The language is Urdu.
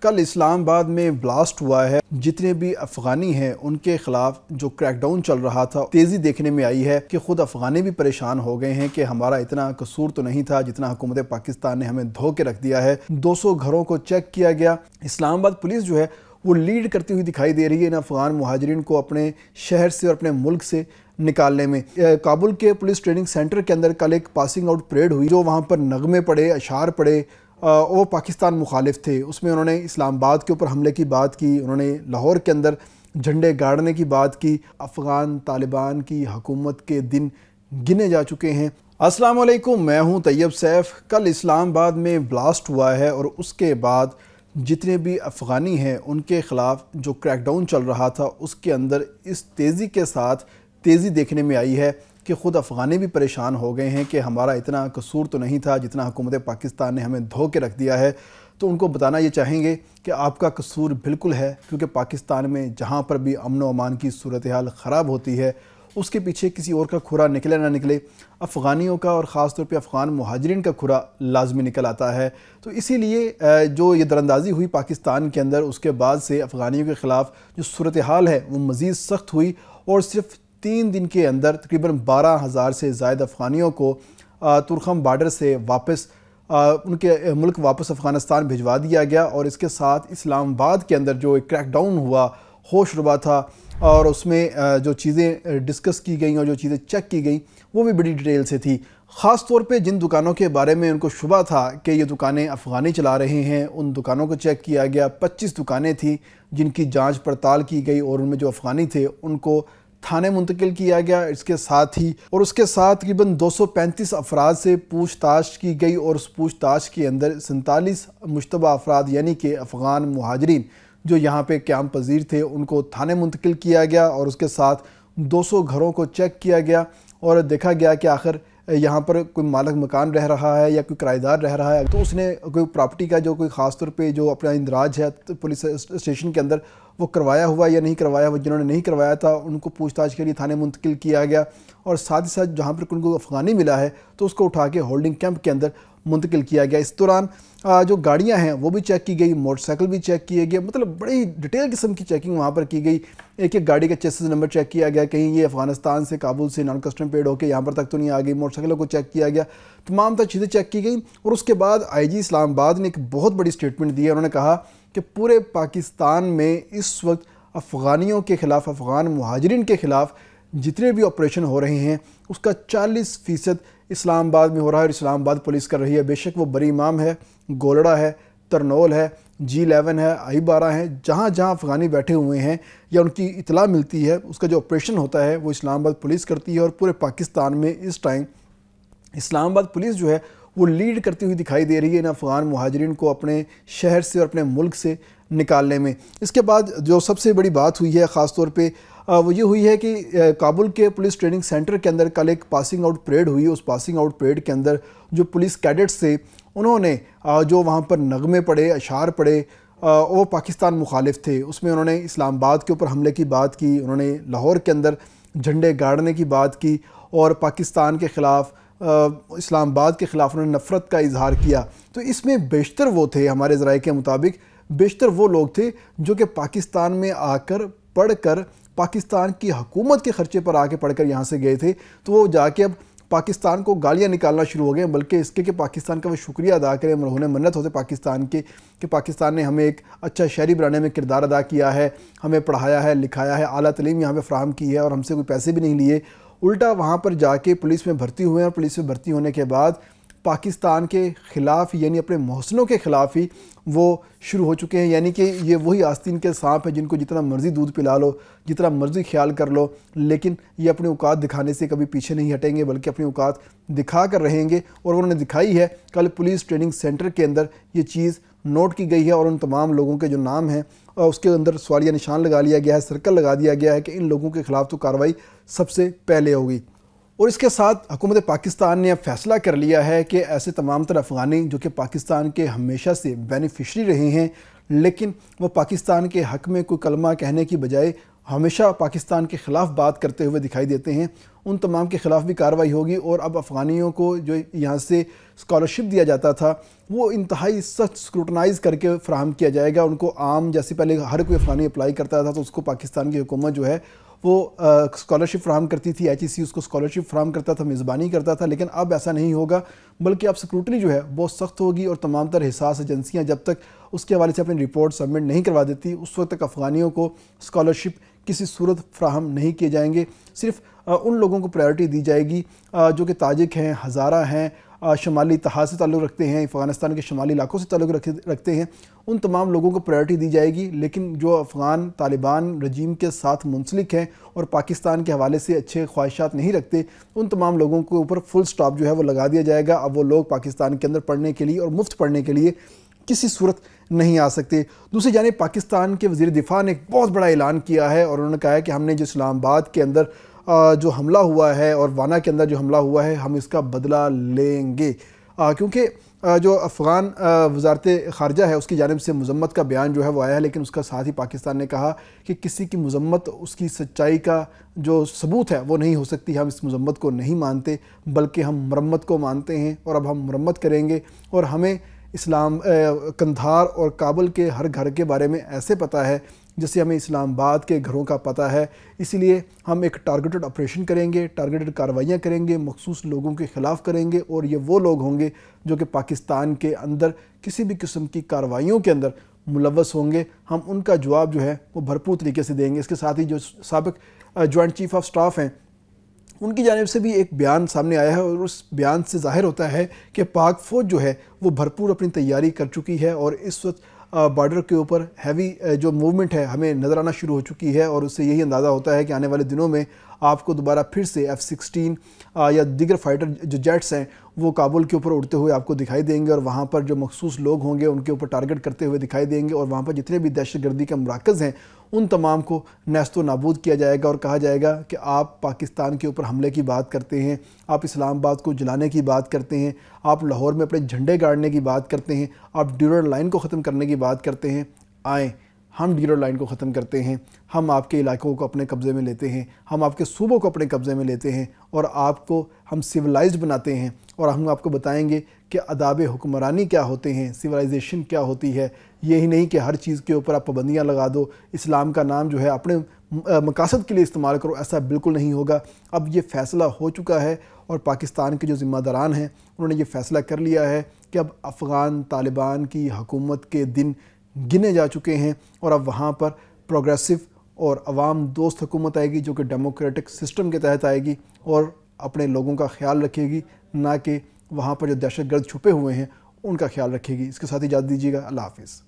کل اسلام آباد میں بلاسٹ ہوا ہے۔ جتنے بھی افغانی ہیں ان کے خلاف جو کریک ڈاؤن چل رہا تھا، تیزی دیکھنے میں آئی ہے کہ خود افغانی بھی پریشان ہو گئے ہیں کہ ہمارا اتنا قصور تو نہیں تھا جتنا حکومت پاکستان نے ہمیں دھو کے رکھ دیا ہے۔ 200 گھروں کو چیک کیا گیا۔ اسلام آباد پولیس جو ہے وہ لیڈ کرتی ہوئی دکھائی دے رہی ہے ان افغان مہاجرین کو اپنے شہر سے اور اپنے ملک سے نکالنے میں۔ کابل کے پولیس ٹریننگ سینٹر کے اندر کل ایک پاسنگ آؤٹ پریڈ ہوئی، جو وہاں پر نغمے پڑے، اشعار پڑے، وہ پاکستان مخالف تھے۔ اس میں انہوں نے اسلام آباد کے اوپر حملے کی بات کی، انہوں نے لاہور کے اندر جھنڈے گاڑنے کی بات کی۔ افغان طالبان کی حکومت کے دن گنے جا چکے ہیں۔ السلام علیکم، میں ہوں طیب سیف۔ کل اسلام آباد میں بلاسٹ ہوا ہے اور اس کے بعد جتنے بھی افغانی ہیں ان کے خلاف جو کریک ڈاؤن چل رہا تھا، اس کے اندر اس تیزی کے ساتھ تیزی دیکھنے میں آئی ہے کہ خود افغانی بھی پریشان ہو گئے ہیں کہ ہمارا اتنا قصور تو نہیں تھا جتنا حکومت پاکستان نے ہمیں دھو کے رکھ دیا ہے۔ تو ان کو بتانا یہ چاہیں گے کہ آپ کا قصور بالکل ہے، کیونکہ پاکستان میں جہاں پر بھی امن و امان کی صورتحال خراب ہوتی ہے، اس کے پیچھے کسی اور کا کھرا نکلے نہ نکلے، افغانیوں کا اور خاص طور پہ افغان مہاجرین کا کھرا لازمی نکل آتا ہے۔ تو اسی لیے جو یہ دراندازی ہوئی پاکستان کے اندر، اس کے بعد سے افغانیوں کے خلاف جو صورتحال ہے وہ مزید سخت ہوئی، اور صرف 3 دن کے اندر تقریباً 12,000 سے زائد افغانیوں کو تورخم بارڈر سے واپس ان کے ملک واپس افغانستان بھجوا دیا گیا۔ اور اس کے ساتھ اسلام آباد کے اندر جو ایک کریک ڈاؤن ہوا، ہوش ربا تھا، اور اس میں جو چیزیں ڈسکس کی گئیں اور جو چیزیں چیک کی گئیں وہ بھی بڑی ڈیٹیل سے تھی۔ خاص طور پہ جن دکانوں کے بارے میں ان کو شبہ تھا کہ یہ دکانیں افغانی چلا رہے ہیں، ان دکانوں کو چیک کیا گیا۔ 25 دکانیں تھیں جن کی جانچ پڑتال کی گئی، اور ان میں جو افغانی تھے ان کو تھانے منتقل کیا گیا۔ اس کے ساتھ تقریباً 235 افراد سے پوچھ تاچھ کی گئی، اور اس پوچھ تاچھ کے اندر 47 مشتبہ افراد یعنی کہ افغان مہاجرین جو یہاں پہ قیام پذیر تھے ان کو تھانے منتقل کیا گیا، اور اس کے ساتھ 200 گھروں کو چیک کیا گیا، اور دیکھا گیا کہ آخر یہاں پر کوئی مالک مکان رہ رہا ہے یا کوئی کرایہ دار رہ رہا ہے، تو اس نے کوئی پراپرٹی کا جو کوئی خاص طور پہ جو اپنا اندراج ہے پولیس اسٹیشن کے اندر وہ کروایا ہوا یا نہیں کروایا ہوا۔ جنہوں نے نہیں کروایا تھا ان کو پوچھ تاچھ کے لیے تھانے منتقل کیا گیا، اور ساتھ ہی ساتھ جہاں پر ان کو افغانی ملا ہے تو اس کو اٹھا کے ہولڈنگ کیمپ کے اندر منتقل کیا گیا۔ اس دوران جو گاڑیاں ہیں وہ بھی چیک کی گئی، موٹر سائیکل بھی چیک کیے گئے، مطلب بڑی ڈیٹیل قسم کی چیکنگ وہاں پر کی گئی۔ ایک ایک گاڑی کا چیسز نمبر چیک کیا گیا، کہیں یہ افغانستان سے کابل سے نان کسٹم پیڈ ہو کے یہاں پر تک تو نہیں آ گئی۔ موٹر سائیکلوں کو چیک کیا گیا، تمام تر چیزیں چیک کی گئیں۔ اور اس کے بعد آئی جی اسلام آباد نے ایک بہت بڑی سٹیٹمنٹ دی ہے۔ انہوں نے کہا کہ پورے پاکستان میں اس وقت افغانیوں کے خلاف، افغان مہاجرین کے خلاف جتنے بھی آپریشن ہو رہے ہیں اس کا 40% اسلام آباد میں ہو رہا ہے، اور اسلام آباد پولیس کر رہی ہے۔ بے شک وہ بری امام ہے، گولڑا ہے، ترنول ہے، G11 ہے، I-12 ہے، جہاں جہاں افغانی بیٹھے ہوئے ہیں یا ان کی اطلاع ملتی ہے اس کا جو آپریشن ہوتا ہے وہ اسلام آباد پولیس کرتی ہے۔ اور پورے پاکستان میں اس ٹائم اسلام آباد پولیس جو ہے وہ لیڈ کرتی ہوئی دکھائی دے رہی ہے ان افغان مہاجرین کو اپنے شہر سے اور اپنے ملک سے نکالنے میں۔ اس کے بعد جو سب سے بڑی بات ہوئی ہے خاص طور پہ وہ یہ ہوئی ہے کہ کابل کے پولیس ٹریننگ سینٹر کے اندر کل ایک پاسنگ آؤٹ پریڈ ہوئی۔ اس پاسنگ آؤٹ پریڈ کے اندر جو پولیس کیڈٹس تھے انہوں نے جو وہاں پر نغمے پڑے، اشعار پڑے، وہ پاکستان مخالف تھے۔ اس میں انہوں نے اسلام آباد کے اوپر حملے کی بات کی، انہوں نے لاہور کے اندر جھنڈے گاڑنے کی بات کی، اور پاکستان کے خلاف، اسلام آباد کے خلاف انہوں نے نفرت کا اظہار کیا۔ تو اس میں بیشتر وہ تھے، ہمارے ذرائع کے مطابق بیشتر وہ لوگ تھے جو کہ پاکستان میں آ کر پڑھ کر پاکستان کی حکومت کے خرچے پر آ کے پڑھ کر یہاں سے گئے تھے۔ تو وہ جا کے اب پاکستان کو گالیاں نکالنا شروع ہو گئے، بلکہ اس کے کہ پاکستان کا وہ شکریہ ادا کریں، مرہون منت ہوتے پاکستان کے کہ پاکستان نے ہمیں ایک اچھا شہری بنانے میں کردار ادا کیا ہے، ہمیں پڑھایا ہے، لکھایا ہے، اعلیٰ تعلیم یہاں پہ فراہم کی ہے، اور ہم سے کوئی پیسے بھی نہیں لیے۔ الٹا وہاں پر جا کے پولیس میں بھرتی ہوئے ہیں، اور پولیس میں بھرتی ہونے کے بعد پاکستان کے خلاف یعنی اپنے محسنوں کے خلاف ہی وہ شروع ہو چکے ہیں۔ یعنی کہ یہ وہی آستین کے سانپ ہیں جن کو جتنا مرضی دودھ پلا لو، جتنا مرضی خیال کر لو، لیکن یہ اپنے اوقات دکھانے سے کبھی پیچھے نہیں ہٹیں گے، بلکہ اپنے اوقات دکھا کر رہیں گے۔ اور انہوں نے دکھائی ہے۔ کل پولیس ٹریننگ سینٹر کے اندر یہ چیز نوٹ کی گئی ہے، اور ان تمام لوگوں کے جو نام ہیں اس کے اندر سوالیہ نشان لگا لیا گیا ہے، سرکل لگا دیا گیا ہے کہ ان لوگوں کے خلاف تو کارروائی سب سے پہلے ہوگی۔ اور اس کے ساتھ حکومت پاکستان نے اب فیصلہ کر لیا ہے کہ ایسے تمام تر افغانی جو کہ پاکستان کے ہمیشہ سے بینیفیشری رہے ہیں، لیکن وہ پاکستان کے حق میں کوئی کلمہ کہنے کی بجائے ہمیشہ پاکستان کے خلاف بات کرتے ہوئے دکھائی دیتے ہیں، ان تمام کے خلاف بھی کارروائی ہوگی، اور اب افغانیوں کو جو یہاں سے اسکالرشپ دیا جاتا تھا وہ انتہائی سخت اسکروٹنائز کر کے فراہم کیا جائے گا ان کو۔ عام جیسے پہلے ہر کوئی افغانی اپلائی کرتا تھا تو اس کو پاکستان کی حکومت جو ہے وہ اسکالرشپ فراہم کرتی تھی، ایچ ای سی اس کو اسکالرشپ فراہم کرتا تھا، میزبانی کرتا تھا، لیکن اب ایسا نہیں ہوگا، بلکہ اب اسکروٹنی جو ہے بہت سخت ہوگی، اور تمام تر حساس ایجنسیاں جب تک اس کے حوالے سے اپنی رپورٹ سبمٹ نہیں کروا دیتی اس وقت تک افغانیوں کو اسکالرشپ کسی صورت فراہم نہیں کیے جائیں گے۔ صرف ان لوگوں کو پرائیورٹی دی جائے گی جو کہ تاجک ہیں، ہزارہ ہیں، شمالی اتحاد سے تعلق رکھتے ہیں، افغانستان کے شمالی علاقوں سے تعلق رکھتے ہیں، ان تمام لوگوں کو پرائیورٹی دی جائے گی۔ لیکن جو افغان طالبان رجیم کے ساتھ منسلک ہیں اور پاکستان کے حوالے سے اچھے خواہشات نہیں رکھتے، ان تمام لوگوں کے اوپر فل سٹاپ جو ہے وہ لگا دیا جائے گا۔ اب وہ لوگ پاکستان کے اندر پڑھنے کے لیے اور مفت پڑھنے کے لیے کسی صورت نہیں آ سکتے۔ دوسری جانب پاکستان کے وزیر دفاع نے ایک بہت بڑا اعلان کیا ہے، اور انہوں نے کہا ہے کہ ہم نے جو اسلام آباد کے اندر جو حملہ ہوا ہے اور وانا کے اندر جو حملہ ہوا ہے ہم اس کا بدلہ لیں گے، کیونکہ جو افغان وزارت خارجہ ہے اس کی جانب سے مذمت کا بیان جو ہے وہ آیا ہے، لیکن اس کا ساتھ ہی پاکستان نے کہا کہ کسی کی مذمت اس کی سچائی کا جو ثبوت ہے وہ نہیں ہو سکتی، ہم اس مذمت کو نہیں مانتے بلکہ ہم مرمت کو مانتے ہیں، اور اب ہم مرمت کریں گے، اور ہمیں قندھار اور کابل کے ہر گھر کے بارے میں ایسے پتہ ہے جیسے ہمیں اسلام آباد کے گھروں کا پتہ ہے، اسی لیے ہم ایک ٹارگیٹڈ آپریشن کریں گے، ٹارگیٹڈ کارروائیاں کریں گے، مخصوص لوگوں کے خلاف کریں گے، اور یہ وہ لوگ ہوں گے جو کہ پاکستان کے اندر کسی بھی قسم کی کارروائیوں کے اندر ملوث ہوں گے، ہم ان کا جواب جو ہے وہ بھرپور طریقے سے دیں گے۔ اس کے ساتھ ہی جو سابق جوائنٹ چیف آف سٹاف ہیں ان کی جانب سے بھی ایک بیان سامنے آیا ہے، اور اس بیان سے ظاہر ہوتا ہے کہ پاک فوج جو ہے وہ بھرپور اپنی تیاری کر چکی ہے، اور اس وقت بارڈر کے اوپر ہیوی جو موومنٹ ہے ہمیں نظر آنا شروع ہو چکی ہے، اور اس سے یہی اندازہ ہوتا ہے کہ آنے والے دنوں میں آپ کو دوبارہ پھر سے F-16 یا دیگر فائٹر جو جیٹس ہیں وہ کابل کے اوپر اڑتے ہوئے آپ کو دکھائی دیں گے، اور وہاں پر جو مخصوص لوگ ہوں گے ان کے اوپر ٹارگٹ کرتے ہوئے دکھائی دیں گے، اور وہاں پر جتنے بھی دہشت گردی کے مراکز ہیں ان تمام کو نیست و نابود کیا جائے گا، اور کہا جائے گا کہ آپ پاکستان کے اوپر حملے کی بات کرتے ہیں، آپ اسلام آباد کو جلانے کی بات کرتے ہیں، آپ لاہور میں اپنے جھنڈے گاڑنے کی بات کرتے ہیں، آپ ڈیورنڈ لائن کو ختم کرنے کی بات کرتے ہیں، آئیں ہم ڈیورنڈ لائن کو ختم کرتے ہیں، ہم آپ کے علاقوں کو اپنے قبضے میں لیتے ہیں، ہم آپ کے صوبوں کو اپنے قبضے میں لیتے ہیں، اور آپ کو ہم سویلائزڈ بناتے ہیں، اور ہم آپ کو بتائیں گے کہ آداب حکمرانی کیا ہوتے ہیں، سویلائزیشن کیا ہوتی ہے۔ یہی نہیں کہ ہر چیز کے اوپر آپ پابندیاں لگا دو، اسلام کا نام جو ہے اپنے مقاصد کے لیے استعمال کرو، ایسا بالکل نہیں ہوگا۔ اب یہ فیصلہ ہو چکا ہے، اور پاکستان کے جو ذمہ داران ہیں انہوں نے یہ فیصلہ کر لیا ہے کہ اب افغان طالبان کی حکومت کے دن گنے جا چکے ہیں، اور اب وہاں پر پروگریسو اور عوام دوست حکومت آئے گی جو کہ ڈیموکریٹک سسٹم کے تحت آئے گی، اور اپنے لوگوں کا خیال رکھے گی، نہ کہ وہاں پر جو دہشت گرد چھپے ہوئے ہیں ان کا خیال رکھے گی۔ اس کے ساتھ اجازت دیجیے گا، اللہ حافظ۔